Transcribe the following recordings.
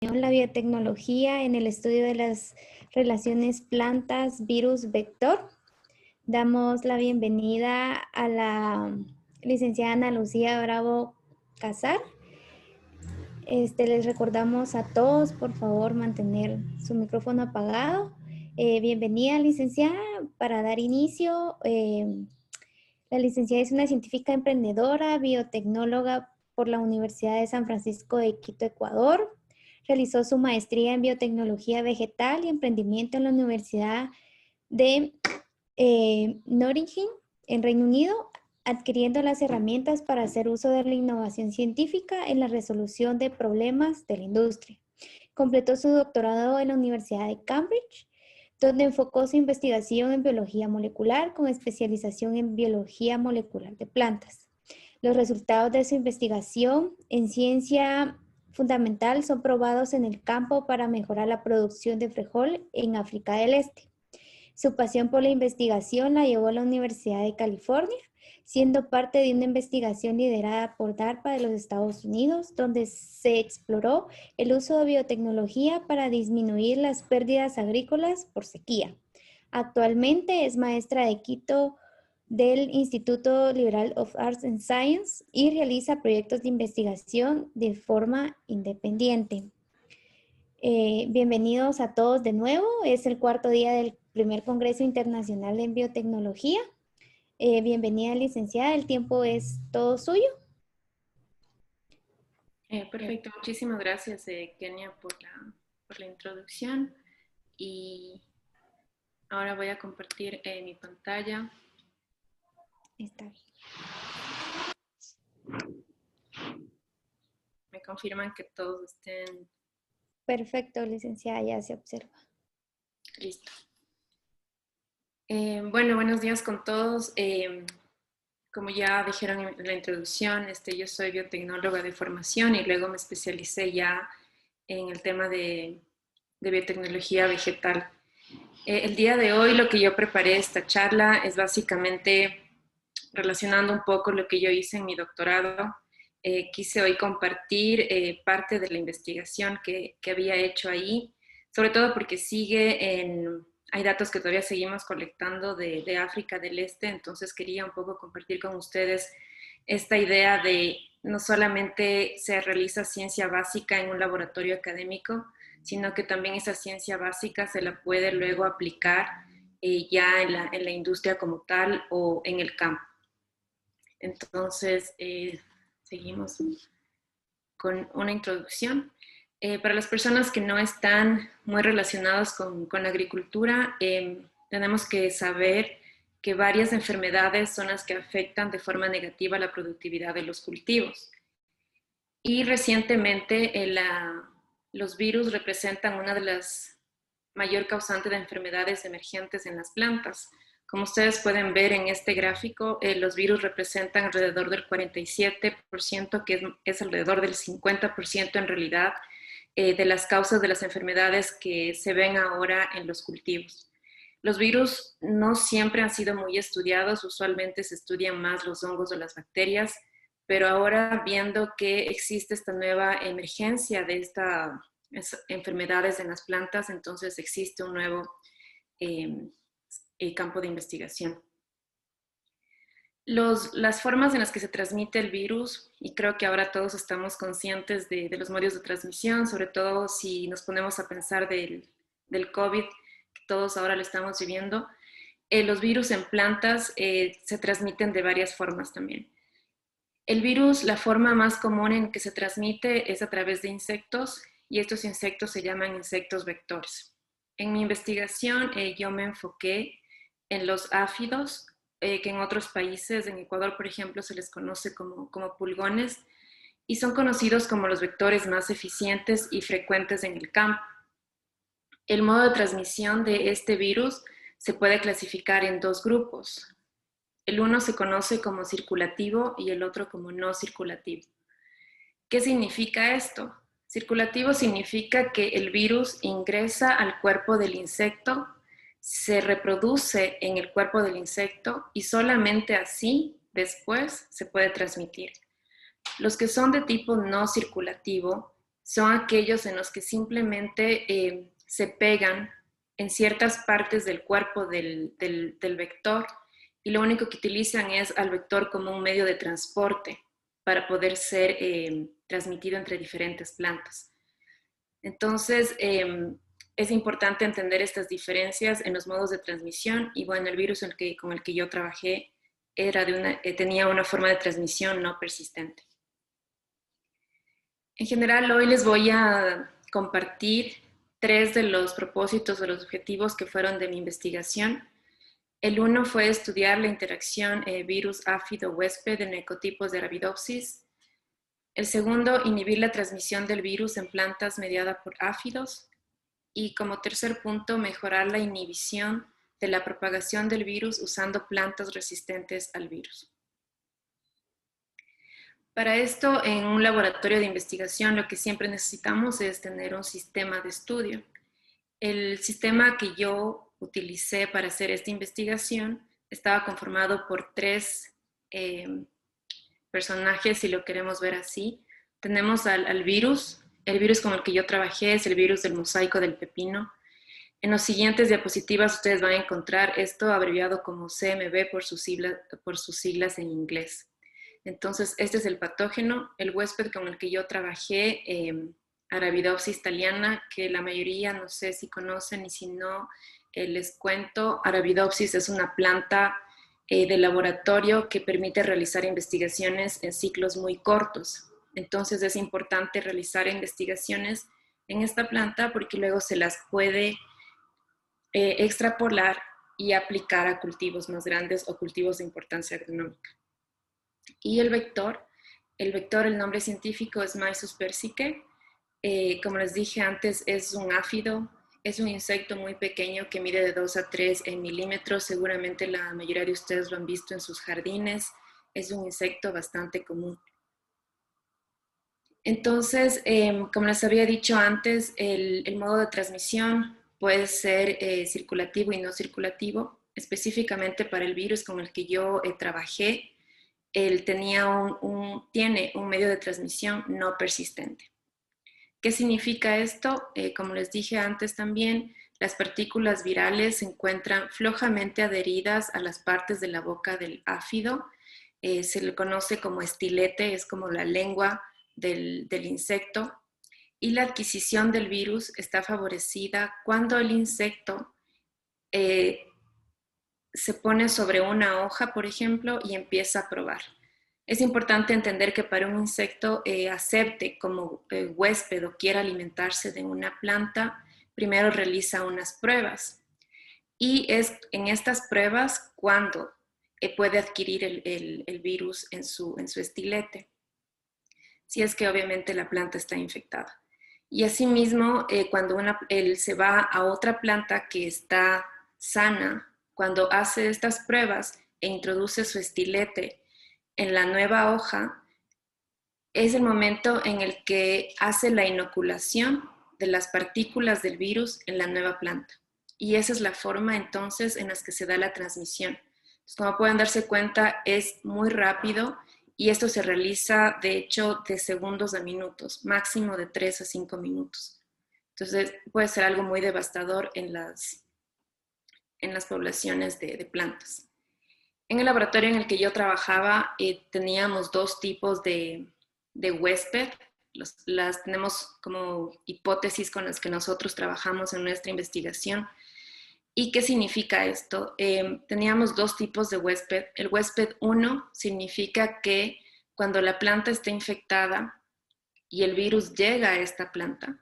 la biotecnología en el estudio de las relaciones plantas, virus, vector. Damos la bienvenida a la licenciada Ana Lucía Bravo Casar. Les recordamos a todos, por favor, mantener su micrófono apagado. Bienvenida, licenciada. Para dar inicio, la licenciada es una científica emprendedora, biotecnóloga por la Universidad de San Francisco de Quito, Ecuador. Realizó su maestría en biotecnología vegetal y emprendimiento en la Universidad de Nottingham, en Reino Unido, adquiriendo las herramientas para hacer uso de la innovación científica en la resolución de problemas de la industria. Completó su doctorado en la Universidad de Cambridge, donde enfocó su investigación en biología molecular con especialización en biología molecular de plantas. Los resultados de su investigación en ciencia fundamental son probados en el campo para mejorar la producción de frijol en África del Este. Su pasión por la investigación la llevó a la Universidad de California, siendo parte de una investigación liderada por DARPA de los Estados Unidos, donde se exploró el uso de biotecnología para disminuir las pérdidas agrícolas por sequía. Actualmente es maestra de Quito del Instituto Liberal of Arts and Science y realiza proyectos de investigación de forma independiente. Bienvenidos a todos de nuevo. Es el cuarto día del primer Congreso Internacional en Biotecnología. Bienvenida, licenciada. El tiempo es todo suyo. Perfecto. Muchísimas gracias, Kenia, por la introducción. Y ahora voy a compartir mi pantalla. Está bien. Me confirman que todos estén... Perfecto, licenciada, ya se observa. Listo. Bueno, buenos días con todos. Como ya dijeron en la introducción, yo soy biotecnóloga de formación y luego me especialicé ya en el tema de biotecnología vegetal. El día de hoy lo que yo preparé esta charla es básicamente relacionando un poco lo que yo hice en mi doctorado. Quise hoy compartir parte de la investigación que había hecho ahí, sobre todo porque hay datos que todavía seguimos colectando de África del Este, entonces quería un poco compartir con ustedes esta idea de no solamente se realiza ciencia básica en un laboratorio académico, sino que también esa ciencia básica se la puede luego aplicar ya en la industria como tal o en el campo. Entonces, seguimos con una introducción. Para las personas que no están muy relacionadas con la agricultura, tenemos que saber que varias enfermedades son las que afectan de forma negativa la productividad de los cultivos. Y recientemente los virus representan una de las mayor causantes de enfermedades emergentes en las plantas. Como ustedes pueden ver en este gráfico, los virus representan alrededor del 47%, que es alrededor del 50% en realidad de las causas de las enfermedades que se ven ahora en los cultivos. Los virus no siempre han sido muy estudiados, usualmente se estudian más los hongos o las bacterias, pero ahora viendo que existe esta nueva emergencia de estas enfermedades en las plantas, entonces existe un nuevo campo de investigación. Las formas en las que se transmite el virus, y creo que ahora todos estamos conscientes de los medios de transmisión, sobre todo si nos ponemos a pensar del COVID, que todos ahora lo estamos viviendo. Los virus en plantas se transmiten de varias formas también. El virus, la forma más común en que se transmite es a través de insectos, y estos insectos se llaman insectos vectores. En mi investigación yo me enfoqué en los áfidos, que en otros países, en Ecuador por ejemplo, se les conoce como pulgones, y son conocidos como los vectores más eficientes y frecuentes en el campo. El modo de transmisión de este virus se puede clasificar en dos grupos. El uno se conoce como circulativo y el otro como no circulativo. ¿Qué significa esto? Circulativo significa que el virus ingresa al cuerpo del insecto, se reproduce en el cuerpo del insecto y solamente así después se puede transmitir. Los que son de tipo no circulativo son aquellos en los que simplemente se pegan en ciertas partes del cuerpo del vector y lo único que utilizan es al vector como un medio de transporte para poder ser transmitido entre diferentes plantas. Entonces, es importante entender estas diferencias en los modos de transmisión y bueno, el virus con el que yo trabajé tenía una forma de transmisión no persistente. En general, hoy les voy a compartir 3 de los propósitos o los objetivos que fueron de mi investigación. El uno fue estudiar la interacción virus áfido-huésped en ecotipos de Arabidopsis. El segundo, inhibir la transmisión del virus en plantas mediada por áfidos. Y como tercer punto, mejorar la inhibición de la propagación del virus usando plantas resistentes al virus. Para esto, en un laboratorio de investigación, lo que siempre necesitamos es tener un sistema de estudio. El sistema que yo utilicé para hacer esta investigación estaba conformado por 3 personajes, si lo queremos ver así. Tenemos al virus. El virus con el que yo trabajé es el virus del mosaico del pepino. En las siguientes diapositivas ustedes van a encontrar esto abreviado como CMV por sus siglas en inglés. Entonces, este es el patógeno, el huésped con el que yo trabajé, Arabidopsis thaliana, que la mayoría no sé si conocen y si no, les cuento. Arabidopsis es una planta de laboratorio que permite realizar investigaciones en ciclos muy cortos. Entonces, es importante realizar investigaciones en esta planta porque luego se las puede extrapolar y aplicar a cultivos más grandes o cultivos de importancia agronómica. Y el vector, el nombre científico es Mysus persicae. Como les dije antes, es un áfido, es un insecto muy pequeño que mide de 2 a 3 milímetros. Seguramente la mayoría de ustedes lo han visto en sus jardines. Es un insecto bastante común. Entonces, como les había dicho antes, el modo de transmisión puede ser circulativo y no circulativo. Específicamente para el virus con el que yo trabajé, él tiene un medio de transmisión no persistente. ¿Qué significa esto? Como les dije antes también, las partículas virales se encuentran flojamente adheridas a las partes de la boca del áfido. Se le conoce como estilete, es como la lengua del insecto. Y la adquisición del virus está favorecida cuando el insecto se pone sobre una hoja, por ejemplo, y empieza a probar. Es importante entender que para un insecto acepte como huésped o quiera alimentarse de una planta, primero realiza unas pruebas. Y es en estas pruebas cuando puede adquirir el virus en su estilete, si es que obviamente la planta está infectada. Y asimismo, cuando él se va a otra planta que está sana, cuando hace estas pruebas e introduce su estilete en la nueva hoja, es el momento en el que hace la inoculación de las partículas del virus en la nueva planta. Y esa es la forma entonces en la que se da la transmisión. Entonces, como pueden darse cuenta, es muy rápido y esto se realiza, de hecho, de segundos a minutos, máximo de 3 a 5 minutos. Entonces, puede ser algo muy devastador en las poblaciones de plantas. En el laboratorio en el que yo trabajaba, teníamos 2 tipos de huésped. Las tenemos como hipótesis con las que nosotros trabajamos en nuestra investigación. ¿Y qué significa esto? Teníamos 2 tipos de huésped. El huésped 1 significa que cuando la planta está infectada y el virus llega a esta planta,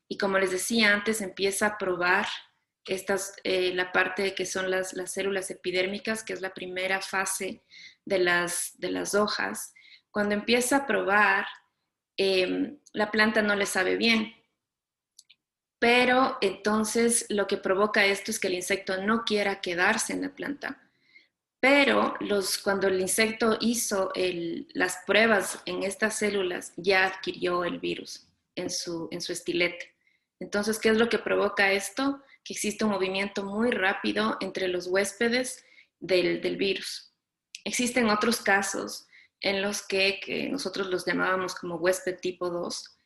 y como les decía antes, empieza a probar la parte que son las células epidérmicas, que es la primera fase de las hojas. Cuando empieza a probar, la planta no le sabe bien. Pero entonces lo que provoca esto es que el insecto no quiera quedarse en la planta. Pero cuando el insecto hizo las pruebas en estas células, ya adquirió el virus en su estilete. Entonces, ¿qué es lo que provoca esto? Que existe un movimiento muy rápido entre los huéspedes del virus. Existen otros casos en los que nosotros los llamábamos como huésped tipo 2,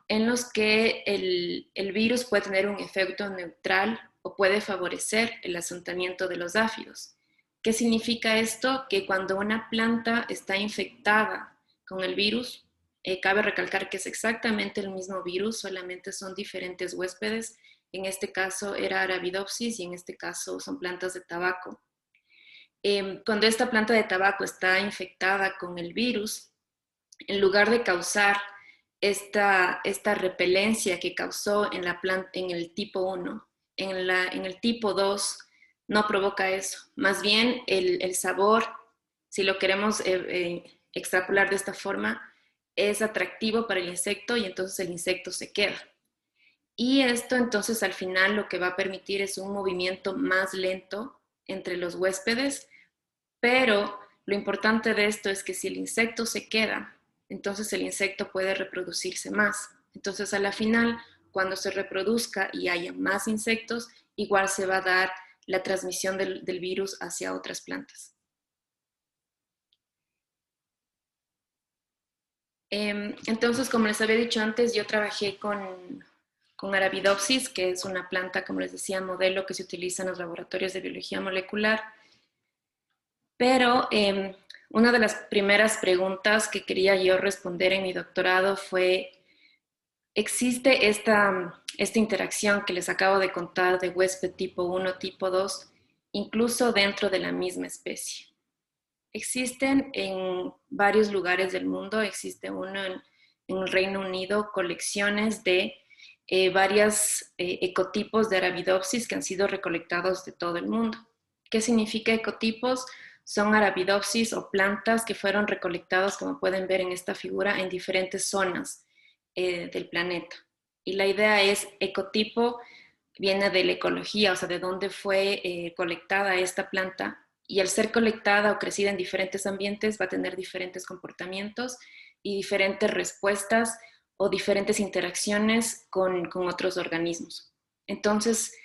en los que el virus puede tener un efecto neutral o puede favorecer el asentamiento de los áfidos. ¿Qué significa esto? Que cuando una planta está infectada con el virus, cabe recalcar que es exactamente el mismo virus, solamente son diferentes huéspedes. En este caso era Arabidopsis y en este caso son plantas de tabaco. Cuando esta planta de tabaco está infectada con el virus, en lugar de causar esta repelencia que causó en, en el tipo 1, en el tipo 2 no provoca eso. Más bien el sabor, si lo queremos extrapolar de esta forma, es atractivo para el insecto y entonces el insecto se queda. Y esto entonces al final lo que va a permitir es un movimiento más lento entre los huéspedes, pero lo importante de esto es que si el insecto se queda, entonces el insecto puede reproducirse más. Entonces a la final, cuando se reproduzca y haya más insectos, igual se va a dar la transmisión del virus hacia otras plantas. Entonces, como les había dicho antes, yo trabajé con Arabidopsis, que es una planta, como les decía, modelo que se utiliza en los laboratorios de biología molecular. Pero una de las primeras preguntas que quería yo responder en mi doctorado fue, ¿existe esta interacción que les acabo de contar de huésped tipo 1, tipo 2, incluso dentro de la misma especie? Existen en varios lugares del mundo, existe uno en el Reino Unido, colecciones de varios ecotipos de Arabidopsis que han sido recolectados de todo el mundo. ¿Qué significa ecotipos? Son Arabidopsis o plantas que fueron recolectadas, como pueden ver en esta figura, en diferentes zonas del planeta. Y la idea es, ecotipo viene de la ecología, o sea, de dónde fue colectada esta planta, y al ser colectada o crecida en diferentes ambientes va a tener diferentes comportamientos y diferentes respuestas o diferentes interacciones con otros organismos. Entonces,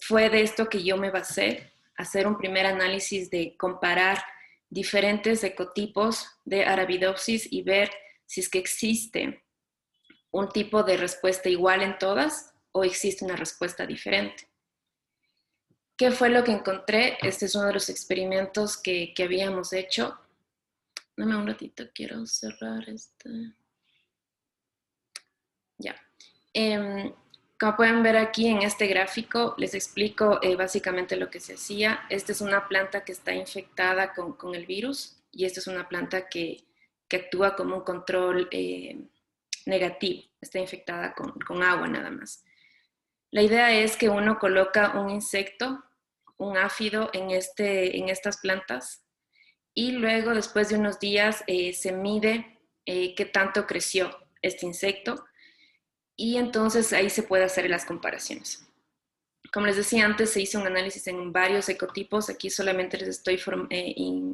fue de esto que yo me basé, hacer un primer análisis de comparar diferentes ecotipos de Arabidopsis y ver si es que existe un tipo de respuesta igual en todas o existe una respuesta diferente. ¿Qué fue lo que encontré? Este es uno de los experimentos que habíamos hecho. Dame un ratito, quiero cerrar este. Ya. Como pueden ver aquí en este gráfico, les explico básicamente lo que se hacía. Esta es una planta que está infectada con el virus y esta es una planta que actúa como un control negativo. Está infectada con agua nada más. La idea es que uno coloca un insecto, un áfido en estas plantas y luego después de unos días se mide qué tanto creció este insecto y entonces ahí se puede hacer las comparaciones. Como les decía antes, se hizo un análisis en varios ecotipos. Aquí solamente les estoy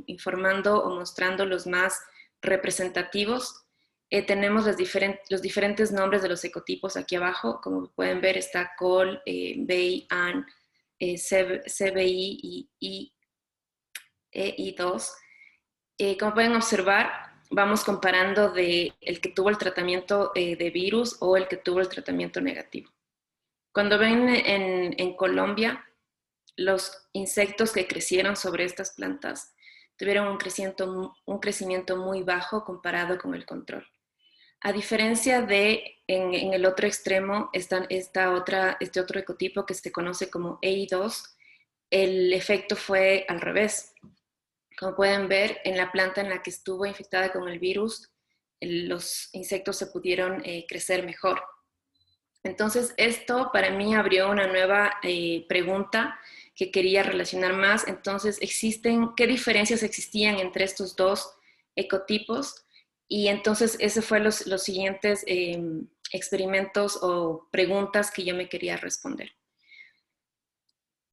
informando o mostrando los más representativos. Tenemos los diferentes nombres de los ecotipos aquí abajo. Como pueden ver, está Col, BI, AN, CBI y EI2. Como pueden observar, vamos comparando de el que tuvo el tratamiento de virus o el que tuvo el tratamiento negativo. Cuando ven en Colombia, los insectos que crecieron sobre estas plantas tuvieron un crecimiento muy bajo comparado con el control. A diferencia de en el otro extremo, este otro ecotipo que se conoce como EI2, el efecto fue al revés. Como pueden ver, en la planta en la que estuvo infectada con el virus, los insectos se pudieron crecer mejor. Entonces, esto para mí abrió una nueva pregunta que quería relacionar más. Entonces, ¿qué diferencias existían entre estos dos ecotipos? Y entonces, esos fueron los siguientes experimentos o preguntas que yo me quería responder.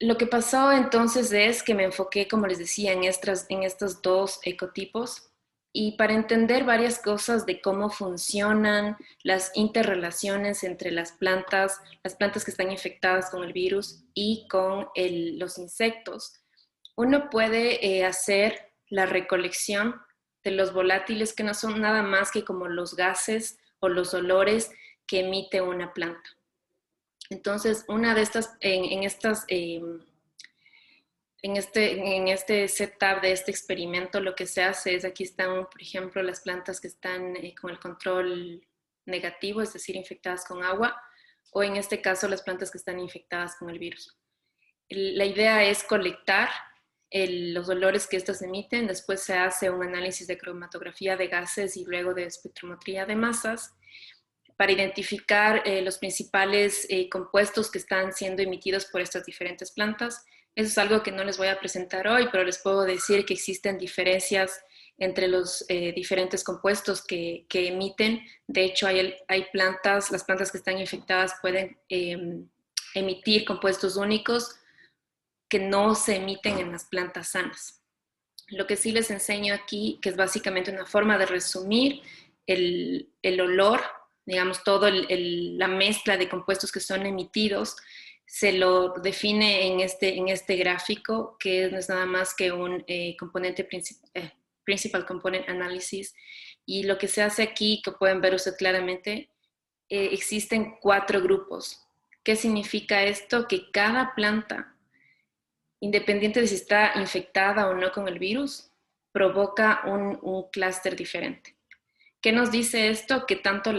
Lo que pasó entonces es que me enfoqué, como les decía, en estos dos ecotipos y para entender varias cosas de cómo funcionan las interrelaciones entre las plantas que están infectadas con el virus y con los insectos, uno puede hacer la recolección de los volátiles que no son nada más que como los gases o los olores que emite una planta. Entonces, una de estas, en este setup de este experimento, lo que se hace es, aquí están, por ejemplo, las plantas que están con el control negativo, es decir, infectadas con agua, o en este caso, las plantas que están infectadas con el virus. La idea es colectar los olores que estos emiten, después se hace un análisis de cromatografía de gases y luego de espectrometría de masas para identificar los principales compuestos que están siendo emitidos por estas diferentes plantas. Eso es algo que no les voy a presentar hoy, pero les puedo decir que existen diferencias entre los diferentes compuestos que emiten. De hecho, hay plantas, las plantas que están infectadas pueden emitir compuestos únicos que no se emiten en las plantas sanas. Lo que sí les enseño aquí, que es básicamente una forma de resumir el olor, digamos, toda la mezcla de compuestos que son emitidos, se lo define en este gráfico, que no es nada más que un principal component analysis. Y lo que se hace aquí, que pueden ver usted claramente, existen 4 grupos. ¿Qué significa esto? Que cada planta, independiente de si está infectada o no con el virus, provoca un clúster diferente. ¿Qué nos dice esto? Que tanto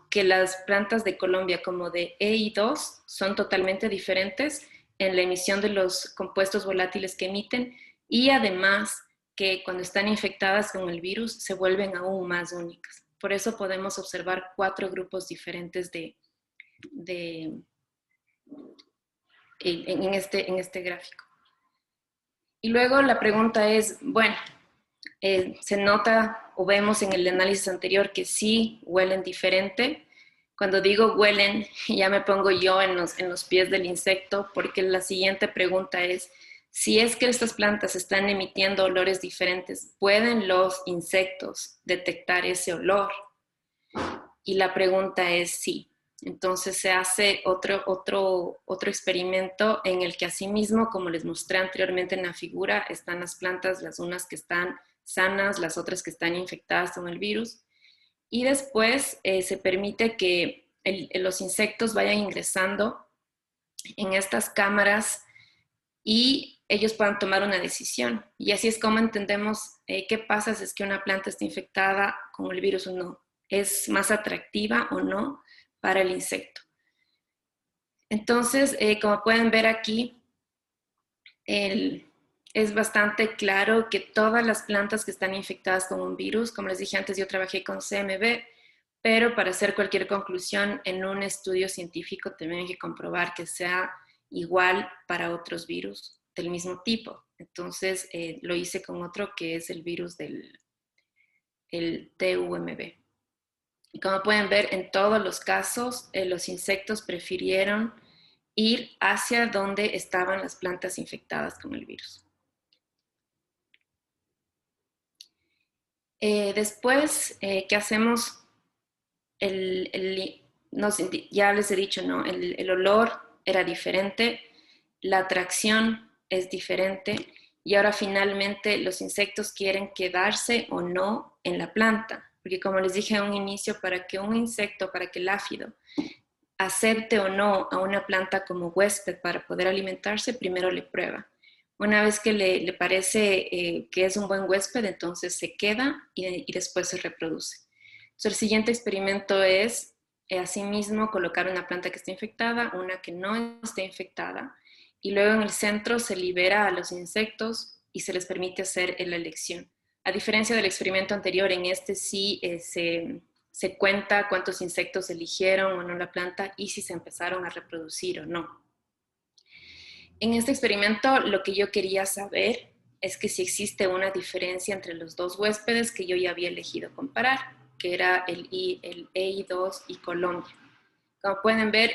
que las plantas de Colombia como de EI2 son totalmente diferentes en la emisión de los compuestos volátiles que emiten y además que cuando están infectadas con el virus se vuelven aún más únicas. Por eso podemos observar 4 grupos diferentes en este gráfico. Y luego la pregunta es, bueno, se nota o vemos en el análisis anterior que sí huelen diferente. Cuando digo huelen, ya me pongo yo en los pies del insecto, porque la siguiente pregunta es, si es que estas plantas están emitiendo olores diferentes, ¿pueden los insectos detectar ese olor? Y la pregunta es sí. Entonces se hace otro experimento en el que asimismo, como les mostré anteriormente en la figura, están las plantas, las unas que están sanas, las otras que están infectadas con el virus. Y después se permite que los insectos vayan ingresando en estas cámaras y ellos puedan tomar una decisión. Y así es como entendemos qué pasa si es que una planta está infectada con el virus o no. ¿Es más atractiva o no para el insecto? Entonces, como pueden ver aquí, es bastante claro que todas las plantas que están infectadas con un virus, como les dije antes, yo trabajé con CMV, pero para hacer cualquier conclusión en un estudio científico también hay que comprobar que sea igual para otros virus del mismo tipo. Entonces, lo hice con otro que es el virus del TUMB. Y como pueden ver, en todos los casos, los insectos prefirieron ir hacia donde estaban las plantas infectadas con el virus. Después, ¿qué hacemos? Ya les he dicho, ¿no? El olor era diferente, la atracción es diferente y ahora finalmente los insectos quieren quedarse o no en la planta. Porque como les dije a un inicio, para que un insecto, para que el áfido acepte o no a una planta como huésped para poder alimentarse, primero le prueba. Una vez que le parece que es un buen huésped, entonces se queda y después se reproduce. Entonces, el siguiente experimento es, asimismo, colocar una planta que esté infectada, una que no esté infectada, y luego en el centro se libera a los insectos y se les permite hacer la elección. A diferencia del experimento anterior, en este sí se cuenta cuántos insectos eligieron o no la planta y si se empezaron a reproducir o no. En este experimento lo que yo quería saber es que si existe una diferencia entre los dos huéspedes que yo ya había elegido comparar, que era el EI2 y Colombia. Como pueden ver,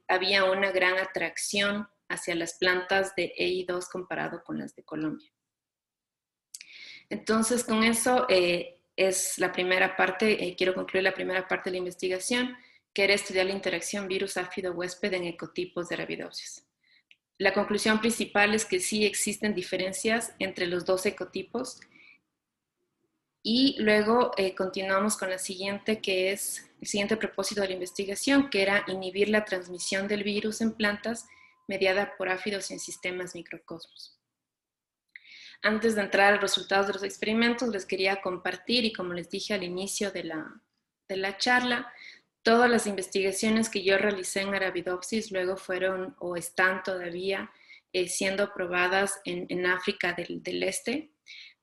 había una gran atracción hacia las plantas de EI2 comparado con las de Colombia. Entonces, con eso es la primera parte, quiero concluir la primera parte de la investigación, que era estudiar la interacción virus-áfido-huésped en ecotipos de Arabidopsis. La conclusión principal es que sí existen diferencias entre los dos ecotipos Y luego continuamos con la siguiente, que es el siguiente propósito de la investigación, que era inhibir la transmisión del virus en plantas mediada por áfidos en sistemas microcosmos. Antes de entrar a los resultados de los experimentos, les quería compartir, y como les dije al inicio de la charla, todas las investigaciones que yo realicé en Arabidopsis luego fueron o están todavía siendo probadas en África del Este.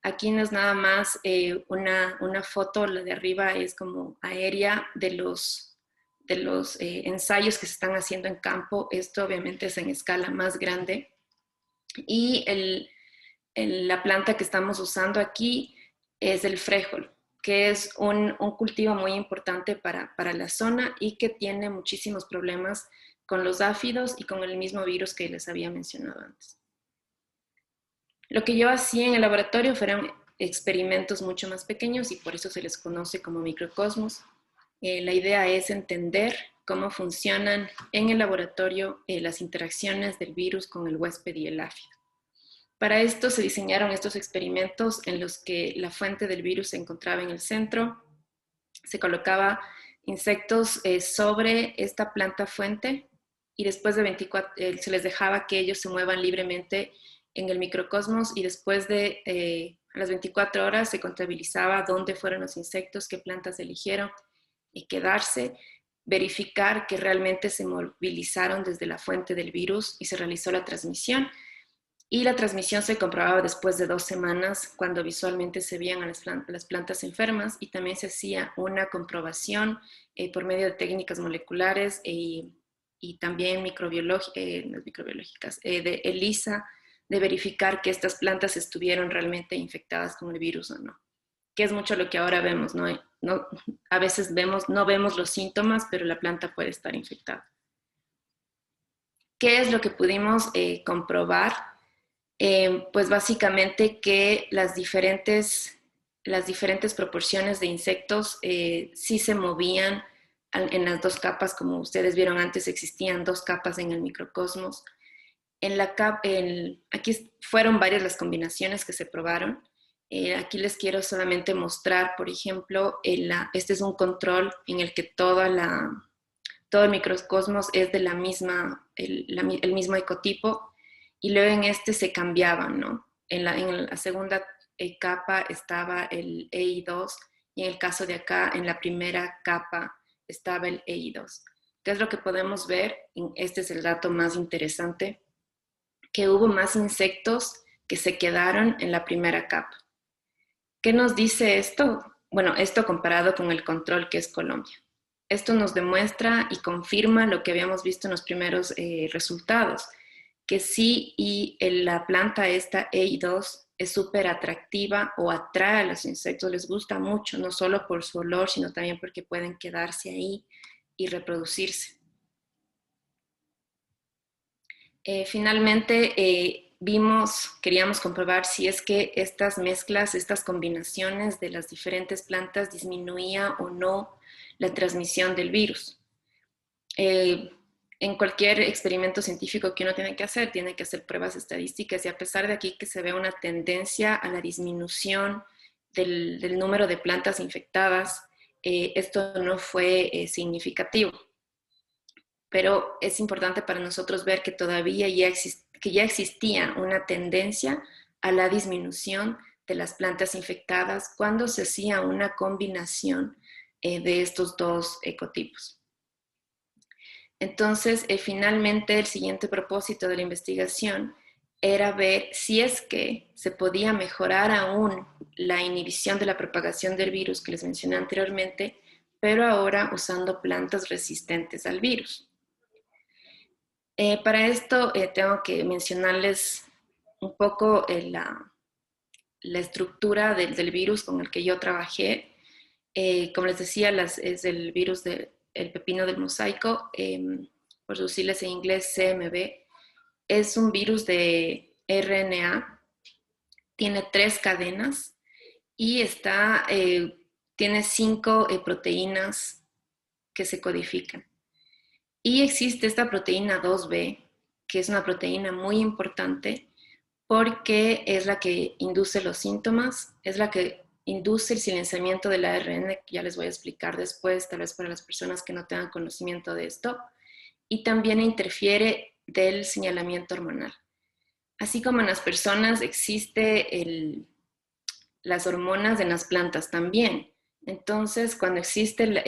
Aquí no es nada más una foto, la de arriba es como aérea de los ensayos que se están haciendo en campo. Esto obviamente es en escala más grande. Y la planta que estamos usando aquí es el frijol, que es un cultivo muy importante para la zona y que tiene muchísimos problemas con los áfidos y con el mismo virus que les había mencionado antes. Lo que yo hacía en el laboratorio fueron experimentos mucho más pequeños y por eso se les conoce como microcosmos. La idea es entender cómo funcionan en el laboratorio las interacciones del virus con el huésped y el áfido. Para esto se diseñaron estos experimentos en los que la fuente del virus se encontraba en el centro, se colocaba insectos sobre esta planta fuente y después de 24, se les dejaba que ellos se muevan libremente en el microcosmos y después de las 24 horas se contabilizaba dónde fueron los insectos, qué plantas eligieron y quedarse, verificar que realmente se movilizaron desde la fuente del virus y se realizó la transmisión. Y la transmisión se comprobaba después de 2 semanas, cuando visualmente se veían a las plantas enfermas, y también se hacía una comprobación por medio de técnicas moleculares y también microbiológicas, de ELISA, de verificar que estas plantas estuvieron realmente infectadas con el virus o no. Que es mucho lo que ahora vemos, ¿no? A veces no vemos los síntomas, pero la planta puede estar infectada. ¿Qué es lo que pudimos comprobar? Pues básicamente que las diferentes proporciones de insectos sí se movían en las 2 capas, como ustedes vieron antes, existían 2 capas en el microcosmos. Aquí fueron varias las combinaciones que se probaron. Aquí les quiero solamente mostrar, por ejemplo, este es un control en el que todo el microcosmos es de el mismo ecotipo, y luego en este se cambiaban, ¿no? En la segunda capa estaba el EI2 y en el caso de acá, en la primera capa estaba el EI2. ¿Qué es lo que podemos ver? Este es el dato más interesante, que hubo más insectos que se quedaron en la primera capa. ¿Qué nos dice esto? Bueno, esto comparado con el control que es Colombia. Esto nos demuestra y confirma lo que habíamos visto en los primeros resultados, que sí, y la planta esta EI2 es súper atractiva o atrae a los insectos, les gusta mucho, no solo por su olor, sino también porque pueden quedarse ahí y reproducirse. Finalmente, queríamos comprobar si es que estas mezclas, estas combinaciones de las diferentes plantas disminuía o no la transmisión del virus. En cualquier experimento científico que uno tiene que hacer pruebas estadísticas, y a pesar de aquí que se ve una tendencia a la disminución del número de plantas infectadas, esto no fue significativo. Pero es importante para nosotros ver que todavía ya existía una tendencia a la disminución de las plantas infectadas cuando se hacía una combinación de estos 2 ecotipos. Entonces, finalmente, el siguiente propósito de la investigación era ver si es que se podía mejorar aún la inhibición de la propagación del virus que les mencioné anteriormente, pero ahora usando plantas resistentes al virus. Para esto tengo que mencionarles un poco la estructura del virus con el que yo trabajé. Como les decía, es el virus del pepino del mosaico, por sus siglas en inglés CMV. Es un virus de RNA, tiene 3 cadenas y tiene 5 proteínas que se codifican. Y existe esta proteína 2B, que es una proteína muy importante porque es la que induce los síntomas, es la que induce el silenciamiento del ARN, que ya les voy a explicar después, tal vez para las personas que no tengan conocimiento de esto, y también interfiere del señalamiento hormonal. Así como en las personas existe las hormonas, en las plantas también. Entonces, cuando existe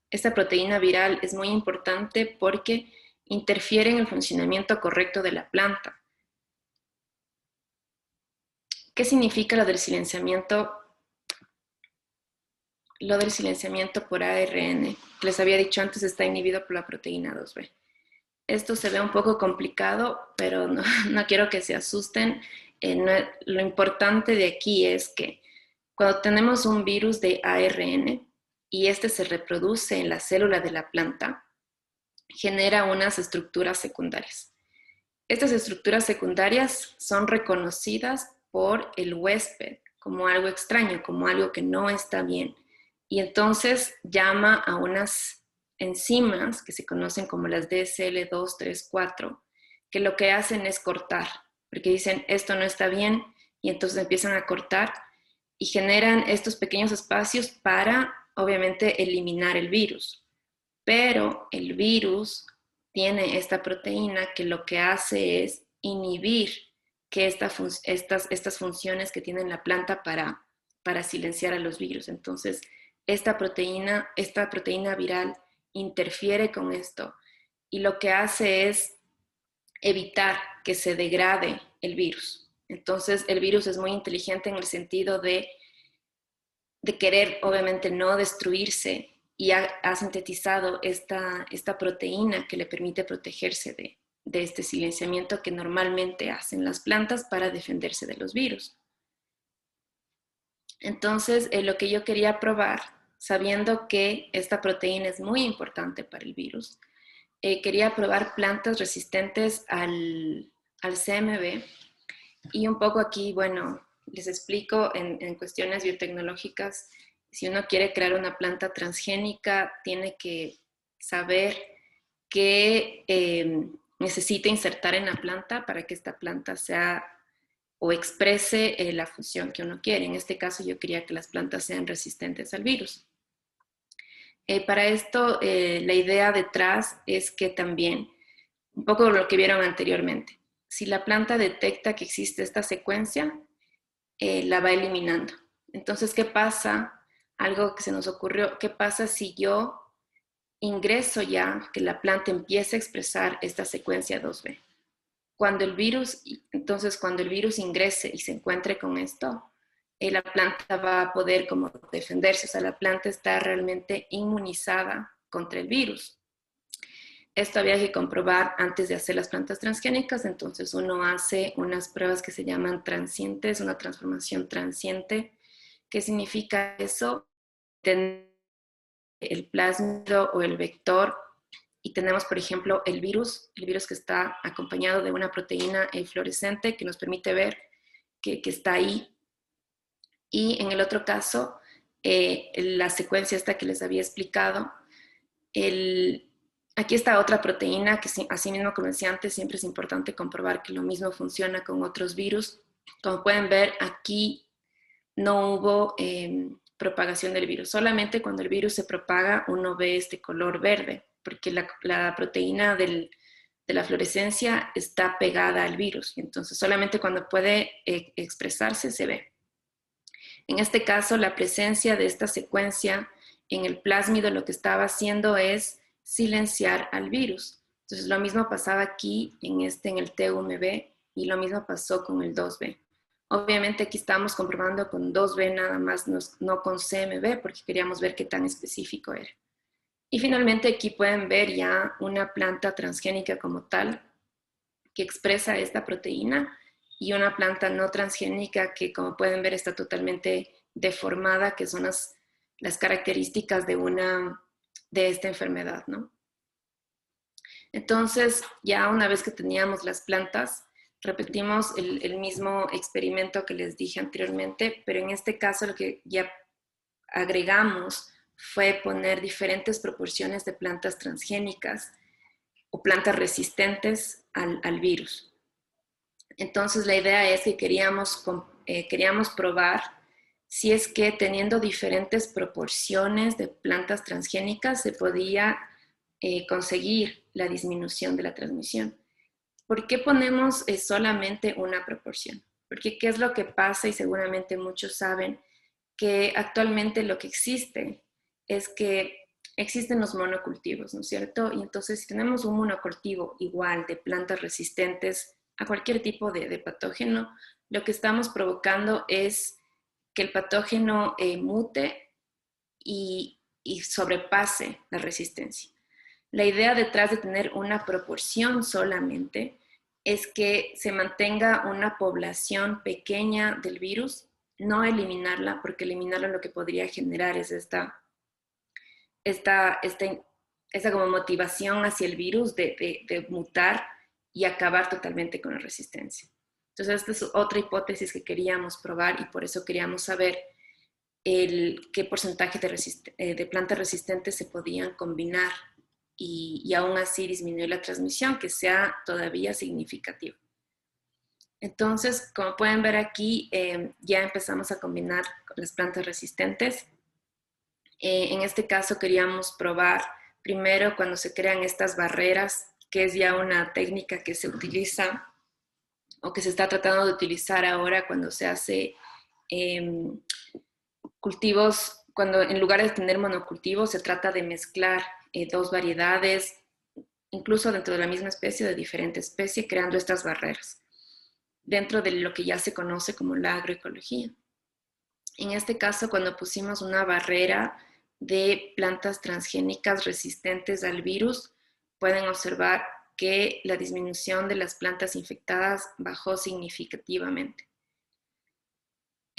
esta proteína viral es muy importante porque interfiere en el funcionamiento correcto de la planta. ¿Qué significa lo del silenciamiento? Lo del silenciamiento por ARN, que les había dicho antes, está inhibido por la proteína 2B. Esto se ve un poco complicado, pero no, no quiero que se asusten. Lo importante de aquí es que cuando tenemos un virus de ARN y este se reproduce en la célula de la planta, genera unas estructuras secundarias. Estas estructuras secundarias son reconocidas por el huésped como algo extraño, como algo que no está bien. Y entonces llama a unas enzimas que se conocen como las DSL234, que lo que hacen es cortar, porque dicen esto no está bien y entonces empiezan a cortar y generan estos pequeños espacios para, obviamente, eliminar el virus. Pero el virus tiene esta proteína que lo que hace es inhibir que estas funciones que tiene la planta para silenciar a los virus. Entonces, esta proteína viral interfiere con esto y lo que hace es evitar que se degrade el virus. Entonces, el virus es muy inteligente en el sentido de querer, obviamente, no destruirse y ha sintetizado esta proteína que le permite protegerse de este silenciamiento que normalmente hacen las plantas para defenderse de los virus. Entonces, lo que yo quería probar, sabiendo que esta proteína es muy importante para el virus, quería probar plantas resistentes al CMV y un poco aquí, bueno, les explico en cuestiones biotecnológicas. Si uno quiere crear una planta transgénica, tiene que saber qué necesita insertar en la planta para que esta planta sea o exprese la función que uno quiere. En este caso, yo quería que las plantas sean resistentes al virus. Para esto, la idea detrás es que también, un poco lo que vieron anteriormente, si la planta detecta que existe esta secuencia, la va eliminando. Entonces, ¿qué pasa? Algo que se nos ocurrió, ¿qué pasa si yo ingreso ya que la planta empiece a expresar esta secuencia 2B? Cuando el virus ingrese y se encuentre con esto, la planta va a poder como defenderse, o sea, la planta está realmente inmunizada contra el virus. Esto había que comprobar antes de hacer las plantas transgénicas, entonces uno hace unas pruebas que se llaman transientes, una transformación transiente. ¿Qué significa eso? Tener el plásmido o el vector y tenemos, por ejemplo, el virus que está acompañado de una proteína fluorescente que nos permite ver que está ahí. Y en el otro caso, la secuencia esta que les había explicado, aquí está otra proteína que, así mismo como decía antes, siempre es importante comprobar que lo mismo funciona con otros virus. Como pueden ver, aquí no hubo propagación del virus. Solamente cuando el virus se propaga uno ve este color verde, porque la proteína de la fluorescencia está pegada al virus. Entonces, solamente cuando puede expresarse se ve. En este caso, la presencia de esta secuencia en el plásmido lo que estaba haciendo es silenciar al virus. Entonces, lo mismo pasaba aquí en el TUMB y lo mismo pasó con el 2B. Obviamente aquí estamos comprobando con 2B nada más, no con CMB, porque queríamos ver qué tan específico era. Y finalmente aquí pueden ver ya una planta transgénica como tal, que expresa esta proteína, y una planta no transgénica que, como pueden ver, está totalmente deformada, que son las características de esta enfermedad, ¿no? Entonces, ya una vez que teníamos las plantas, repetimos el mismo experimento que les dije anteriormente, pero en este caso lo que ya agregamos fue poner diferentes proporciones de plantas transgénicas o plantas resistentes al virus. Entonces la idea es que queríamos queríamos probar si es que teniendo diferentes proporciones de plantas transgénicas se podía conseguir la disminución de la transmisión. ¿Por qué ponemos solamente una proporción? Porque ¿qué es lo que pasa? Y seguramente muchos saben que actualmente lo que existe es que existen los monocultivos, ¿no es cierto? Y entonces si tenemos un monocultivo igual de plantas resistentes a cualquier tipo de patógeno, lo que estamos provocando es que el patógeno mute y sobrepase la resistencia. La idea detrás de tener una proporción solamente es que se mantenga una población pequeña del virus, no eliminarla, porque eliminarla lo que podría generar es esta como motivación hacia el virus de mutar y acabar totalmente con la resistencia. Entonces, esta es otra hipótesis que queríamos probar y por eso queríamos saber qué porcentaje de plantas resistentes se podían combinar y aún así disminuir la transmisión, que sea todavía significativo. Entonces, como pueden ver aquí, ya empezamos a combinar las plantas resistentes. En este caso queríamos probar primero cuando se crean estas barreras, que es ya una técnica que se utiliza o que se está tratando de utilizar ahora cuando se hace cultivos, cuando en lugar de tener monocultivos se trata de mezclar dos variedades, incluso dentro de la misma especie, de diferente especie, creando estas barreras, dentro de lo que ya se conoce como la agroecología. En este caso, cuando pusimos una barrera de plantas transgénicas resistentes al virus, pueden observar que la disminución de las plantas infectadas bajó significativamente.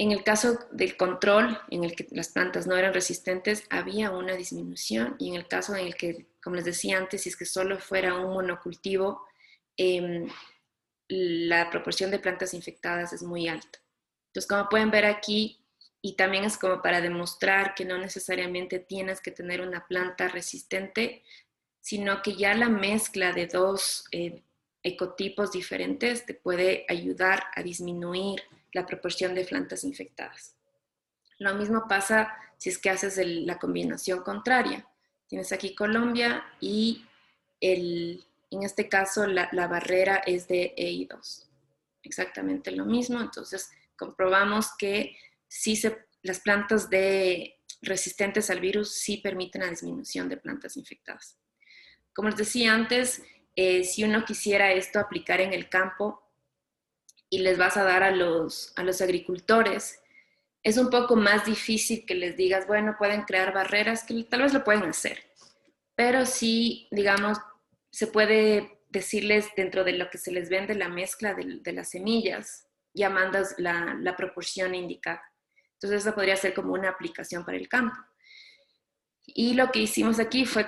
En el caso del control, en el que las plantas no eran resistentes, había una disminución, y en el caso en el que, como les decía antes, si es que solo fuera un monocultivo, la proporción de plantas infectadas es muy alta. Entonces, como pueden ver aquí, y también es como para demostrar que no necesariamente tienes que tener una planta resistente, sino que ya la mezcla de dos ecotipos diferentes te puede ayudar a disminuir la proporción de plantas infectadas. Lo mismo pasa si es que haces la combinación contraria. Tienes aquí Colombia y en este caso la barrera es de EI2. Exactamente lo mismo. Entonces comprobamos que sí las plantas resistentes al virus sí permiten la disminución de plantas infectadas. Como les decía antes, si uno quisiera esto aplicar en el campo y les vas a dar a los agricultores, es un poco más difícil que les digas, bueno, pueden crear barreras, que tal vez lo pueden hacer, pero sí, digamos, se puede decirles dentro de lo que se les vende la mezcla de las semillas, ya mandas la proporción indicada. Entonces, eso podría ser como una aplicación para el campo. Y lo que hicimos aquí fue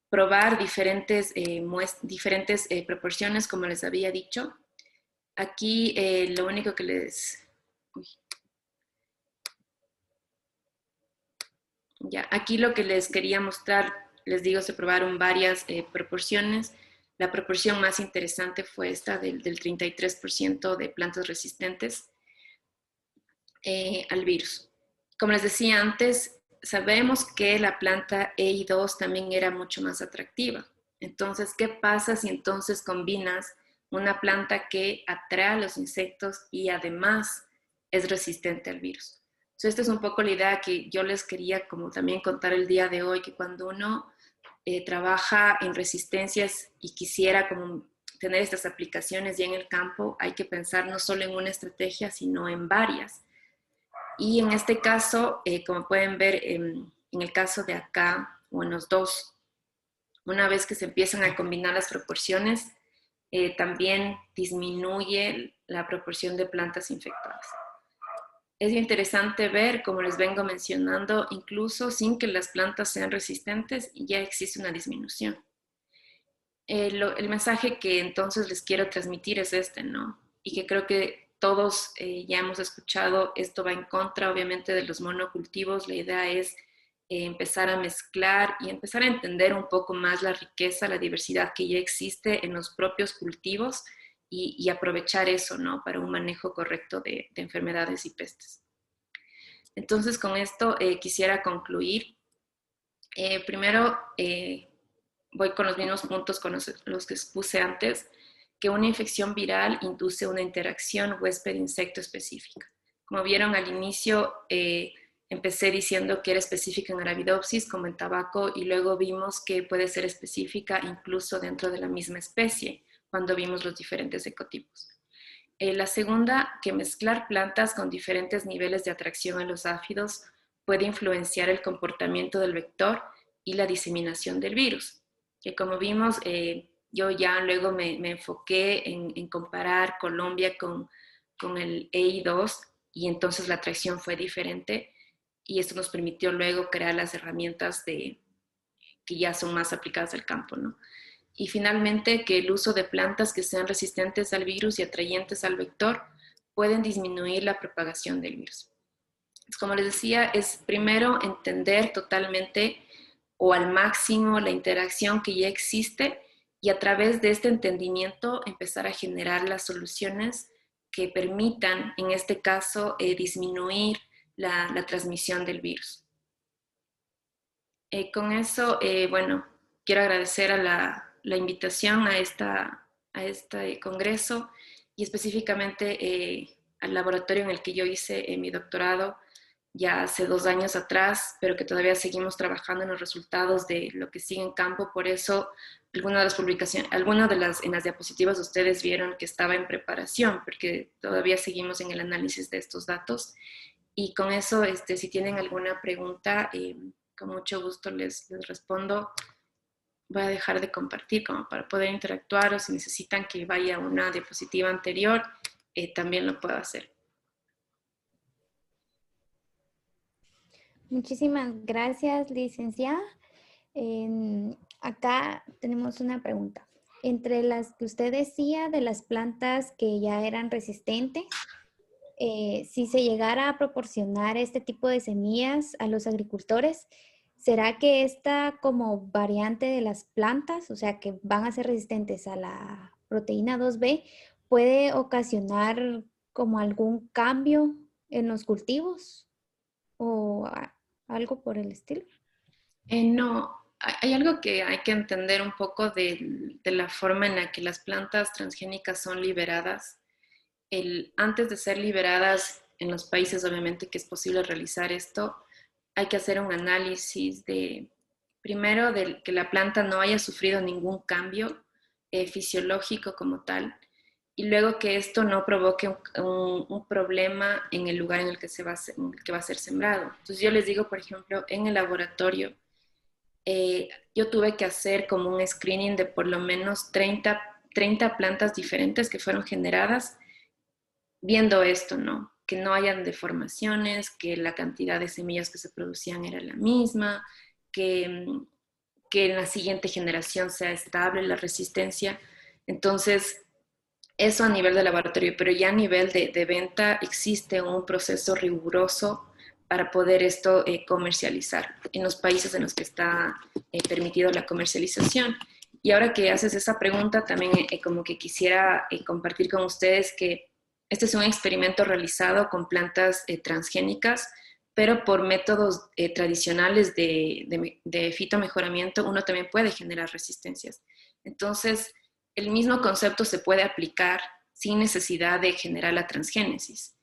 probar diferentes proporciones, como les había dicho. Aquí lo único que aquí lo que les quería mostrar, les digo, se probaron varias proporciones. La proporción más interesante fue esta del 33% de plantas resistentes al virus. Como les decía antes, sabemos que la planta EI2 también era mucho más atractiva. Entonces, ¿qué pasa si entonces combinas una planta que atrae a los insectos y además es resistente al virus? Entonces, esta es un poco la idea que yo les quería como también contar el día de hoy, que cuando uno trabaja en resistencias y quisiera como tener estas aplicaciones ya en el campo, hay que pensar no solo en una estrategia, sino en varias. Y en este caso, como pueden ver en el caso de acá, o en los dos, una vez que se empiezan a combinar las proporciones, también disminuye la proporción de plantas infectadas. Es interesante ver, como les vengo mencionando, incluso sin que las plantas sean resistentes, ya existe una disminución. El mensaje que entonces les quiero transmitir es este, ¿no? Y que creo que todos ya hemos escuchado, esto va en contra obviamente de los monocultivos. La idea es empezar a mezclar y empezar a entender un poco más la riqueza, la diversidad que ya existe en los propios cultivos y aprovechar eso, ¿no? Para un manejo correcto de enfermedades y pestes. Entonces, con esto quisiera concluir. Primero, voy con los mismos puntos con los que expuse antes, que una infección viral induce una interacción huésped-insecto específica. Como vieron al inicio, empecé diciendo que era específica en Arabidopsis, como en tabaco, y luego vimos que puede ser específica incluso dentro de la misma especie, cuando vimos los diferentes ecotipos. La segunda, que mezclar plantas con diferentes niveles de atracción a los áfidos puede influenciar el comportamiento del vector y la diseminación del virus. Que como vimos, yo ya luego me enfoqué en comparar Colombia con el EI2 y entonces la atracción fue diferente y esto nos permitió luego crear las herramientas que ya son más aplicadas al campo, ¿no? Y finalmente, que el uso de plantas que sean resistentes al virus y atrayentes al vector pueden disminuir la propagación del virus. Como les decía, es primero entender totalmente o al máximo la interacción que ya existe y a través de este entendimiento empezar a generar las soluciones que permitan, en este caso, disminuir la transmisión del virus. Con eso, bueno, quiero agradecer a la invitación a este congreso y específicamente al laboratorio en el que yo hice mi doctorado ya hace 2 años atrás, pero que todavía seguimos trabajando en los resultados de lo que sigue en campo. Por eso, algunas de las publicaciones, en las diapositivas ustedes vieron que estaba en preparación, porque todavía seguimos en el análisis de estos datos. Y con eso, si tienen alguna pregunta, con mucho gusto les respondo. Voy a dejar de compartir como para poder interactuar, o si necesitan que vaya a una diapositiva anterior, también lo puedo hacer. Muchísimas gracias, licenciada. Acá tenemos una pregunta. Entre las que usted decía de las plantas que ya eran resistentes, si se llegara a proporcionar este tipo de semillas a los agricultores, ¿será que esta como variante de las plantas, o sea, que van a ser resistentes a la proteína 2B, puede ocasionar como algún cambio en los cultivos o algo por el estilo? No, hay algo que hay que entender un poco de la forma en la que las plantas transgénicas son liberadas. Antes de ser liberadas en los países, obviamente, que es posible realizar esto, hay que hacer un análisis primero, de que la planta no haya sufrido ningún cambio fisiológico como tal, y luego que esto no provoque un problema en el lugar en el que va a ser sembrado. Entonces yo les digo, por ejemplo, en el laboratorio, yo tuve que hacer como un screening de por lo menos 30 plantas diferentes que fueron generadas viendo esto, ¿no? Que no hayan deformaciones, que la cantidad de semillas que se producían era la misma, que en la siguiente generación sea estable la resistencia. Entonces, eso a nivel de laboratorio, pero ya a nivel de venta existe un proceso riguroso para poder esto comercializar en los países en los que está permitido la comercialización. Y ahora que haces esa pregunta, también como que quisiera compartir con ustedes que este es un experimento realizado con plantas transgénicas, pero por métodos tradicionales de fitomejoramiento uno también puede generar resistencias. Entonces, el mismo concepto se puede aplicar sin necesidad de generar la transgénesis,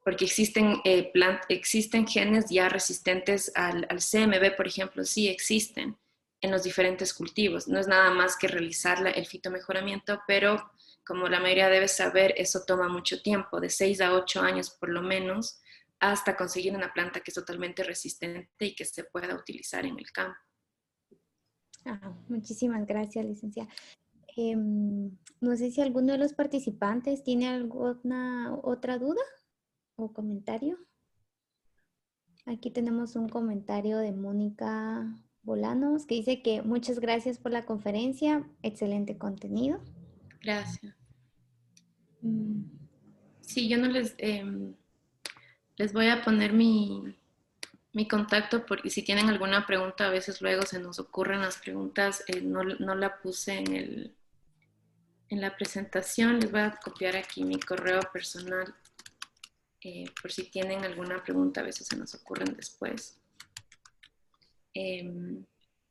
porque existen genes ya resistentes al CMB, por ejemplo, sí existen en los diferentes cultivos. No es nada más que realizar el fitomejoramiento, pero como la mayoría debe saber, eso toma mucho tiempo, de 6 a 8 años por lo menos, hasta conseguir una planta que es totalmente resistente y que se pueda utilizar en el campo. Muchísimas gracias, licenciada. No sé si alguno de los participantes tiene alguna otra duda o comentario. Aquí tenemos un comentario de Mónica Bolanos que dice que muchas gracias por la conferencia, excelente contenido. Gracias. Sí, yo no les voy a poner mi contacto porque si tienen alguna pregunta, a veces luego se nos ocurren las preguntas, no la puse En la presentación les voy a copiar aquí mi correo personal por si tienen alguna pregunta, a veces se nos ocurren después.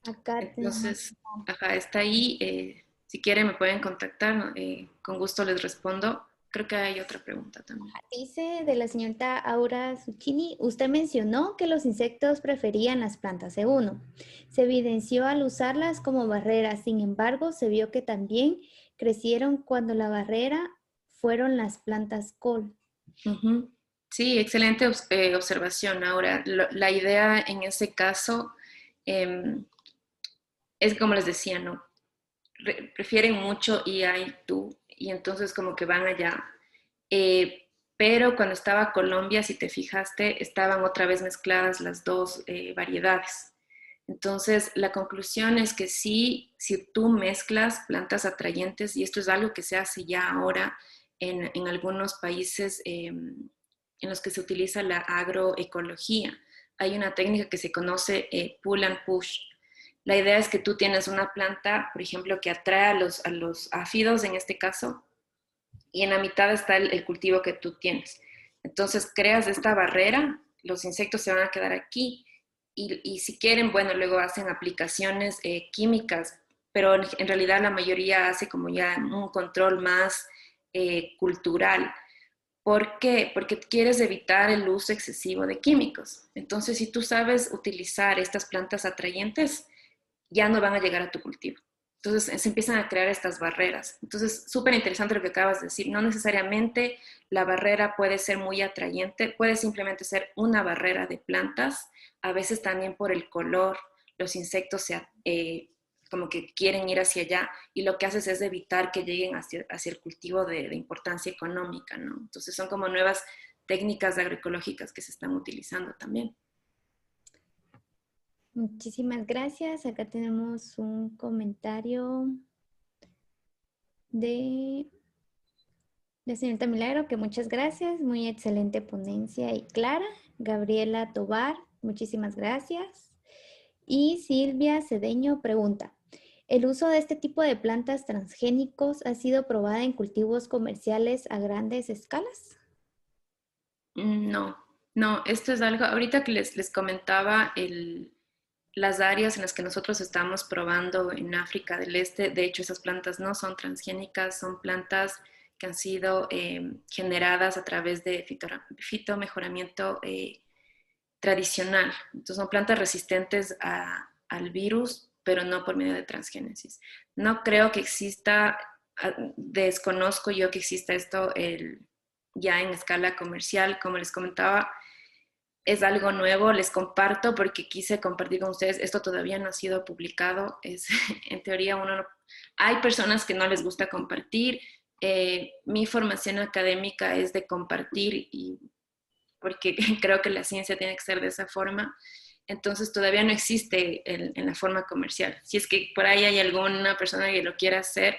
Acá tenemos. Entonces, ajá, está ahí. Si quieren me pueden contactar, ¿no? Con gusto les respondo. Creo que hay otra pregunta también. Dice de la señorita Aura Zucchini, usted mencionó que los insectos preferían las plantas E1. Se evidenció al usarlas como barrera, sin embargo, se vio que también crecieron cuando la barrera fueron las plantas col. Uh-huh. Sí, excelente observación. Ahora, la idea en ese caso es como les decía, ¿no? Prefieren mucho tú y entonces como que van allá. Pero cuando estaba Colombia, si te fijaste, estaban otra vez mezcladas las dos variedades. Entonces, la conclusión es que sí, si tú mezclas plantas atrayentes, y esto es algo que se hace ya ahora en algunos países en los que se utiliza la agroecología, hay una técnica que se conoce pull and push. La idea es que tú tienes una planta, por ejemplo, que atrae a los áfidos en este caso, y en la mitad está el cultivo que tú tienes. Entonces creas esta barrera, los insectos se van a quedar aquí y si quieren, bueno, luego hacen aplicaciones químicas, pero en realidad la mayoría hace como ya un control más cultural. ¿Por qué? Porque quieres evitar el uso excesivo de químicos. Entonces, si tú sabes utilizar estas plantas atrayentes, ya no van a llegar a tu cultivo. Entonces se empiezan a crear estas barreras. Entonces, súper interesante lo que acabas de decir. No necesariamente la barrera puede ser muy atrayente, puede simplemente ser una barrera de plantas. A veces también por el color, los insectos como que quieren ir hacia allá y lo que haces es evitar que lleguen hacia el cultivo de importancia económica, ¿no? Entonces son como nuevas técnicas agroecológicas que se están utilizando también. Muchísimas gracias. Acá tenemos un comentario de la señorita Milagro, que muchas gracias. Muy excelente ponencia y clara. Gabriela Tobar, muchísimas gracias. Y Silvia Cedeño pregunta, ¿el uso de este tipo de plantas transgénicos ha sido probada en cultivos comerciales a grandes escalas? No, no, esto es algo, ahorita que les comentaba las áreas en las que nosotros estamos probando en África del Este, de hecho esas plantas no son transgénicas, son plantas que han sido generadas a través de fitomejoramiento tradicional. Entonces son plantas resistentes al virus, pero no por medio de transgénesis. No creo que exista, desconozco yo que exista esto ya en escala comercial, como les comentaba, es algo nuevo, les comparto porque quise compartir con ustedes, esto todavía no ha sido publicado, en teoría hay personas que no les gusta compartir, mi formación académica es de compartir y porque creo que la ciencia tiene que ser de esa forma, entonces todavía no existe en la forma comercial. Si es que por ahí hay alguna persona que lo quiera hacer,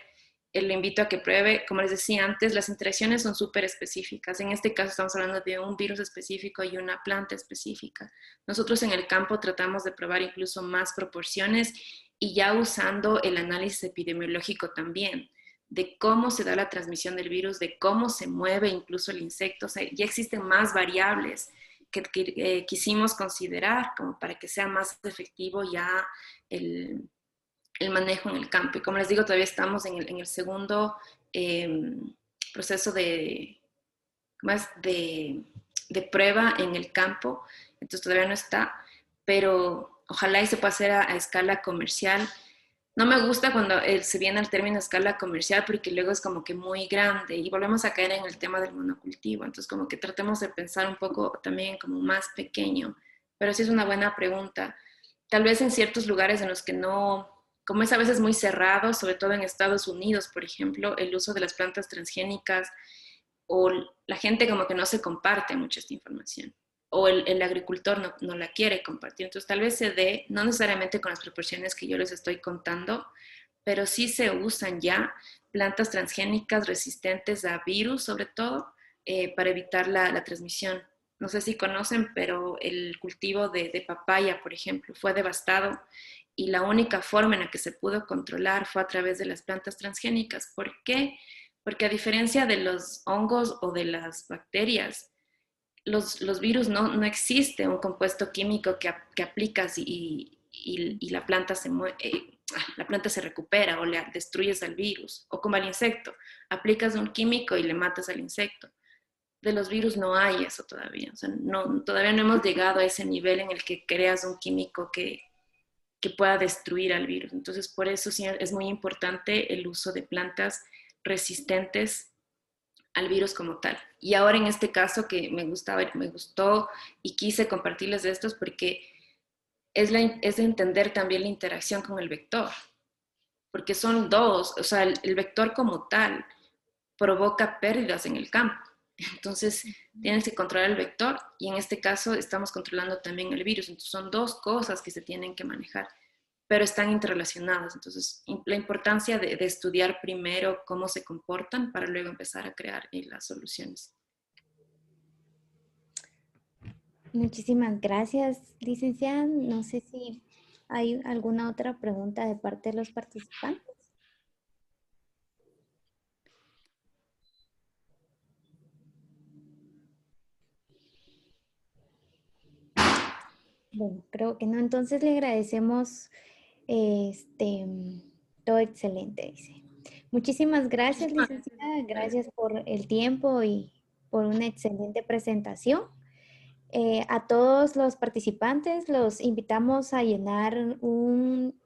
lo invito a que pruebe. Como les decía antes, las interacciones son súper específicas. En este caso estamos hablando de un virus específico y una planta específica. Nosotros en el campo tratamos de probar incluso más proporciones y ya usando el análisis epidemiológico también de cómo se da la transmisión del virus, de cómo se mueve incluso el insecto. O sea, ya existen más variables que quisimos considerar como para que sea más efectivo ya el, el manejo en el campo. Y como les digo, todavía estamos en el segundo proceso más de prueba en el campo, entonces todavía no está, pero ojalá y se pueda hacer a escala comercial. No me gusta cuando se viene al término escala comercial porque luego es como que muy grande y volvemos a caer en el tema del monocultivo. Entonces como que tratemos de pensar un poco también como más pequeño. Pero sí es una buena pregunta. Tal vez en ciertos lugares en los que no, como es a veces muy cerrado, sobre todo en Estados Unidos, por ejemplo, el uso de las plantas transgénicas o la gente como que no se comparte mucha esta información o el agricultor no la quiere compartir. Entonces tal vez se dé, no necesariamente con las proporciones que yo les estoy contando, pero sí se usan ya plantas transgénicas resistentes a virus, sobre todo, para evitar la transmisión. No sé si conocen, pero el cultivo de papaya, por ejemplo, fue devastado y la única forma en la que se pudo controlar fue a través de las plantas transgénicas. ¿Por qué? Porque a diferencia de los hongos o de las bacterias, los virus no existe un compuesto químico que aplicas y la planta se recupera o le destruyes al virus, o como al insecto, aplicas un químico y le matas al insecto. De los virus no hay eso todavía, o sea, todavía no hemos llegado a ese nivel en el que creas un químico que pueda destruir al virus. Entonces, por eso sí es muy importante el uso de plantas resistentes al virus como tal. Y ahora en este caso que me gustó y quise compartirles de estos porque es de entender también la interacción con el vector, porque son dos, o sea, el vector como tal provoca pérdidas en el campo. Entonces, tienes que controlar el vector y en este caso estamos controlando también el virus. Entonces, son dos cosas que se tienen que manejar, pero están interrelacionadas. Entonces, la importancia de estudiar primero cómo se comportan para luego empezar a crear las soluciones. Muchísimas gracias, licenciada. No sé si hay alguna otra pregunta de parte de los participantes. Bueno, creo que no. Entonces le agradecemos todo excelente, dice. Muchísimas gracias, licenciada. Gracias por el tiempo y por una excelente presentación. A todos los participantes los invitamos a llenar un